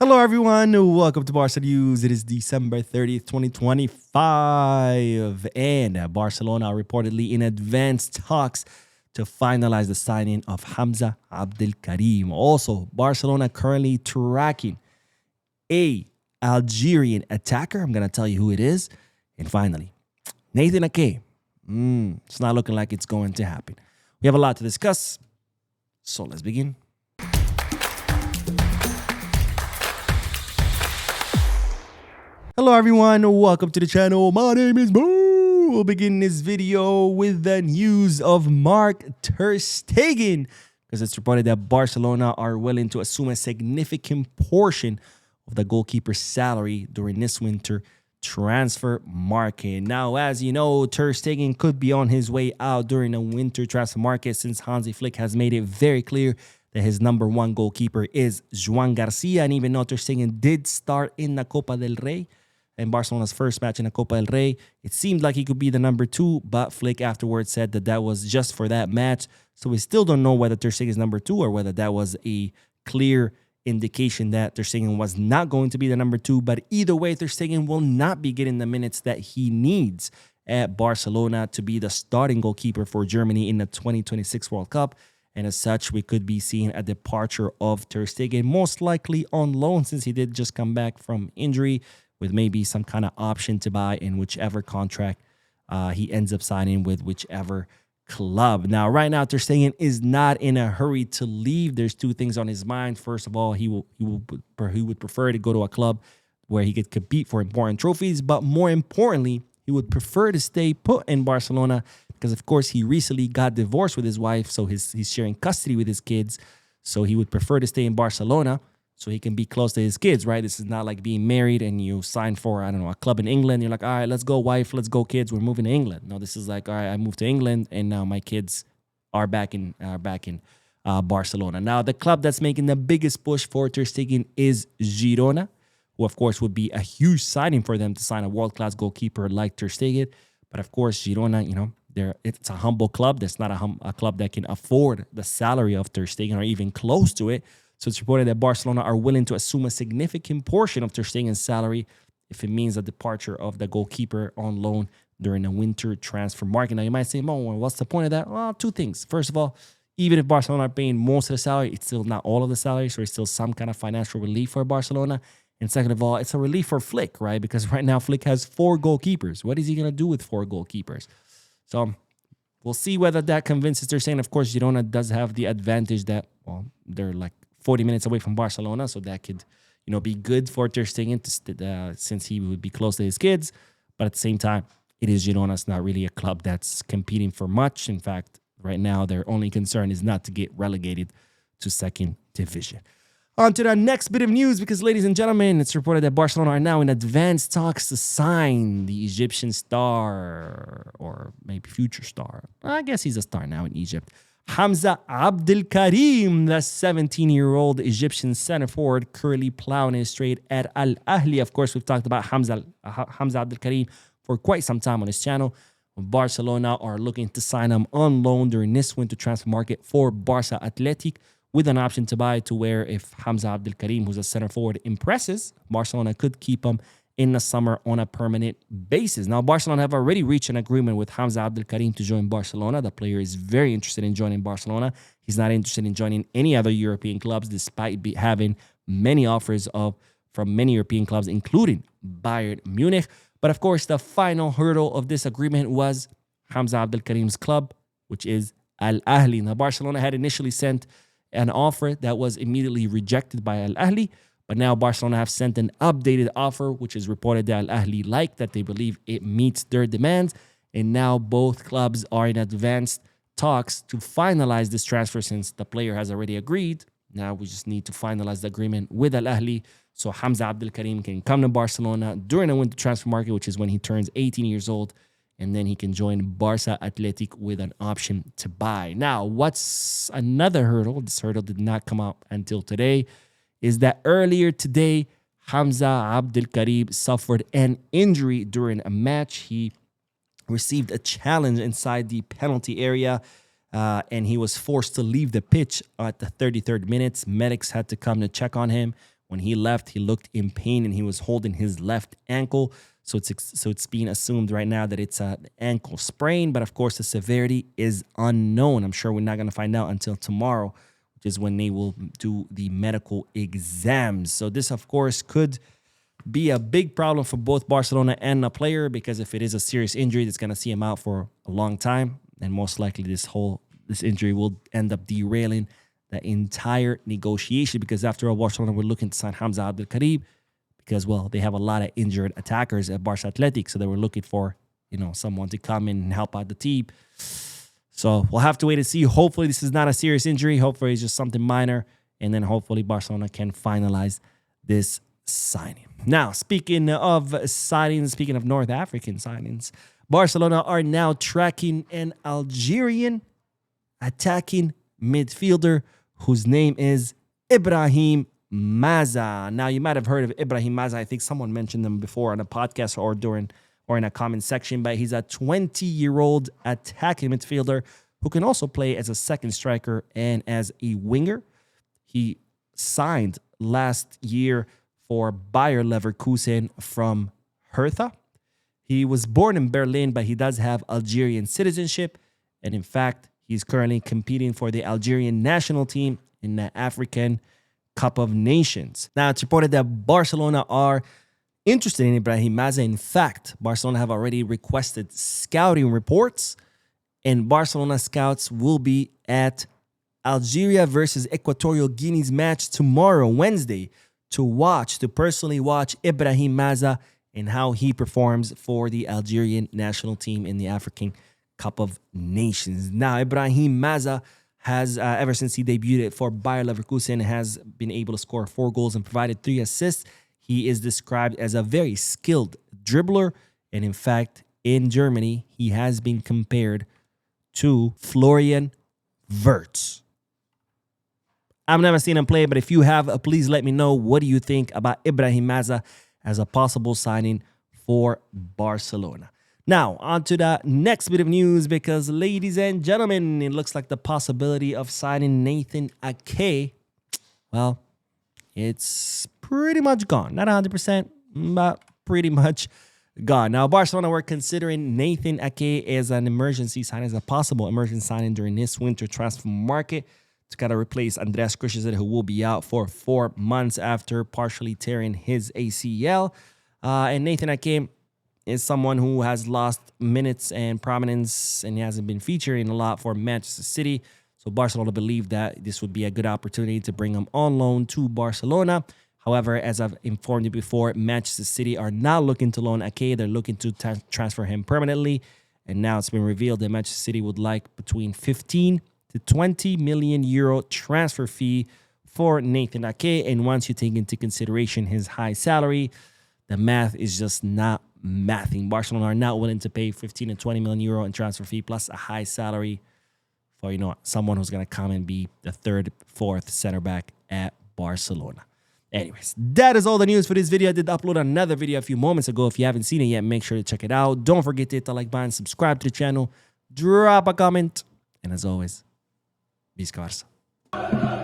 Hello, everyone. Welcome to Barca News. It is December 30th, 2025. And Barcelona are reportedly in advanced talks to finalize the signing of Hamza Abdul Karim. Also, Barcelona currently tracking a Algerian attacker. I'm going to tell you who it is. And finally, Nathan Ake. It's not looking like it's going to happen. We have a lot to discuss. So let's begin. Hello everyone, welcome to the channel. My name is Boo. We'll begin this video with the news of Mark Ter Stegen, because it's reported that Barcelona are willing to assume a significant portion of the goalkeeper's salary during this winter transfer market. Now, as you know, Ter Stegen could be on his way out during the winter transfer market, since Hansi Flick has made it very clear that his number one goalkeeper is Joan Garcia. And even though Ter Stegen did start in the Copa del Rey, in Barcelona's first match in the Copa del Rey, it seemed like he could be the number two, but Flick afterwards said that that was just for that match. So we still don't know whether Ter Stegen is number two or whether that was a clear indication that Ter Stegen was not going to be the number two. But either way, Ter Stegen will not be getting the minutes that he needs at Barcelona to be the starting goalkeeper for Germany in the 2026 World Cup. And as such, we could be seeing a departure of Ter Stegen, most likely on loan, since he did just come back from injury, with maybe some kind of option to buy in whichever contract he ends up signing with whichever club. Now, right now, Ter Stegen is not in a hurry to leave. There's two things on his mind. First of all, he would prefer to go to a club where he could compete for important trophies. But more importantly, he would prefer to stay put in Barcelona because, of course, he recently got divorced with his wife, so he's sharing custody with his kids. So he would prefer to stay in Barcelona so he can be close to his kids, right? This is not like being married and you sign for, I don't know, a club in England. You're like, all right, let's go, wife, let's go, kids. We're moving to England. No, this is like, all right, I moved to England and now my kids are back in Barcelona. Now, the club that's making the biggest push for Ter Stegen is Girona, who, of course, would be a huge signing for them to sign a world-class goalkeeper like Ter Stegen. But, of course, Girona, you know, it's a humble club. That's not a club that can afford the salary of Ter Stegen or even close to it. So it's reported that Barcelona are willing to assume a significant portion of Ter Stegen's salary if it means the departure of the goalkeeper on loan during the winter transfer market. Now, you might say, Mo, what's the point of that? Well, two things. First of all, even if Barcelona are paying most of the salary, it's still not all of the salary, so it's still some kind of financial relief for Barcelona. And second of all, it's a relief for Flick, right? Because right now, Flick has 4 goalkeepers. What is he going to do with 4 goalkeepers? So we'll see whether that convinces Ter Stegen. Of course, Girona does have the advantage that, well, they're like 40 minutes away from Barcelona, so that could, you know, be good for Ter Stegen since he would be close to his kids. But at the same time, it is Girona. It's not really a club that's competing for much. In fact, right now, their only concern is not to get relegated to second division. On to the next bit of news, because, ladies and gentlemen, it's reported that Barcelona are now in advanced talks to sign the Egyptian star, or maybe future star. I guess he's a star now in Egypt. Hamza Abdul Karim, the 17-year-old Egyptian center forward, currently plowing his trade at Al Ahly. Of course, we've talked about Hamza Abdul Karim for quite some time on this channel. Barcelona are looking to sign him on loan during this winter transfer market for Barça Athletic, with an option to buy, to where if Hamza Abdul Karim, who's a center forward, impresses, Barcelona could keep him in the summer on a permanent basis. Now, Barcelona have already reached an agreement with Hamza Abdul Karim to join Barcelona. The player is very interested in joining Barcelona. He's not interested in joining any other European clubs, despite having many offers from many European clubs, including Bayern Munich. But of course, the final hurdle of this agreement was Hamza Abdul Karim's club, which is Al Ahly. Now, Barcelona had initially sent an offer that was immediately rejected by Al Ahly. But now Barcelona have sent an updated offer, which is reported that Al Ahly like, that they believe it meets their demands. And now both clubs are in advanced talks to finalize this transfer, since the player has already agreed. Now we just need to finalize the agreement with Al Ahly so Hamza Abdul Karim can come to Barcelona during the winter transfer market, which is when he turns 18 years old. And then he can join Barça Athletic with an option to buy. Now, what's another hurdle? This hurdle did not come up until today. Is that earlier today, Hamza Abdul Karim suffered an injury during a match. He received a challenge inside the penalty area, and he was forced to leave the pitch at the 33rd minute. Medics had to come to check on him, When he left, he looked in pain and he was holding his left ankle. So it's being assumed right now that it's an ankle sprain. But of course, the severity is unknown. I'm sure we're not going to find out until tomorrow, which is when they will do the medical exams. So this, of course, could be a big problem for both Barcelona and the player, because if it is a serious injury, that's going to see him out for a long time. And most likely this injury will end up derailing the entire negotiation, because after all, Barcelona were looking to sign Hamza Abdul Karim because, well, they have a lot of injured attackers at Barça Athletic. So they were looking for, someone to come in and help out the team. So we'll have to wait and see. Hopefully this is not a serious injury. Hopefully it's just something minor. And then hopefully Barcelona can finalize this signing. Now, speaking of signings, speaking of North African signings, Barcelona are now tracking an Algerian attacking midfielder whose name is Ibrahim Maza. Now, you might have heard of Ibrahim Maza. I think someone mentioned him before on a podcast or in a comment section, but he's a 20-year-old attacking midfielder who can also play as a second striker and as a winger. He signed last year for Bayer Leverkusen from Hertha. He was born in Berlin, but he does have Algerian citizenship. And in fact, he's currently competing for the Algerian national team in the African Cup of Nations. Now, it's reported that Barcelona are interested in Ibrahim Maza. In fact, Barcelona have already requested scouting reports, and Barcelona scouts will be at Algeria versus Equatorial Guinea's match tomorrow, Wednesday, to personally watch Ibrahim Maza and how he performs for the Algerian national team in the African Cup of Nations. Now, Ibrahim Maza has, ever since he debuted for Bayer Leverkusen, has been able to score 4 goals and provided 3 assists. He is described as a very skilled dribbler. And in fact, in Germany, he has been compared to Florian Wirtz. I've never seen him play, but if you have, please let me know. What do you think about Ibrahim Maza as a possible signing for Barcelona? Now, on to the next bit of news, because, ladies and gentlemen, it looks like the possibility of signing Nathan Ake, well, it's pretty much gone. Not 100%, but pretty much gone. Now, Barcelona were considering Nathan Ake as an emergency signing, as a possible emergency signing during this winter transfer market to kind of replace Andreas Christensen, who will be out for 4 months after partially tearing his ACL. And Nathan Ake is someone who has lost minutes and prominence, and he hasn't been featuring a lot for Manchester City. So Barcelona believed that this would be a good opportunity to bring him on loan to Barcelona. However, as I've informed you before, Manchester City are not looking to loan Ake. They're looking to transfer him permanently. And now it's been revealed that Manchester City would like between 15 to 20 million euro transfer fee for Nathan Ake. And once you take into consideration his high salary, the math is just not mathing. Barcelona are not willing to pay 15 to 20 million euro in transfer fee plus a high salary for, someone who's going to come and be the 3rd, 4th center back at Barcelona. Anyways, that is all the news for this video. I did upload another video a few moments ago. If you haven't seen it yet, make sure to check it out. Don't forget to hit the like button, subscribe to the channel, drop a comment, and as always, Visca Barça.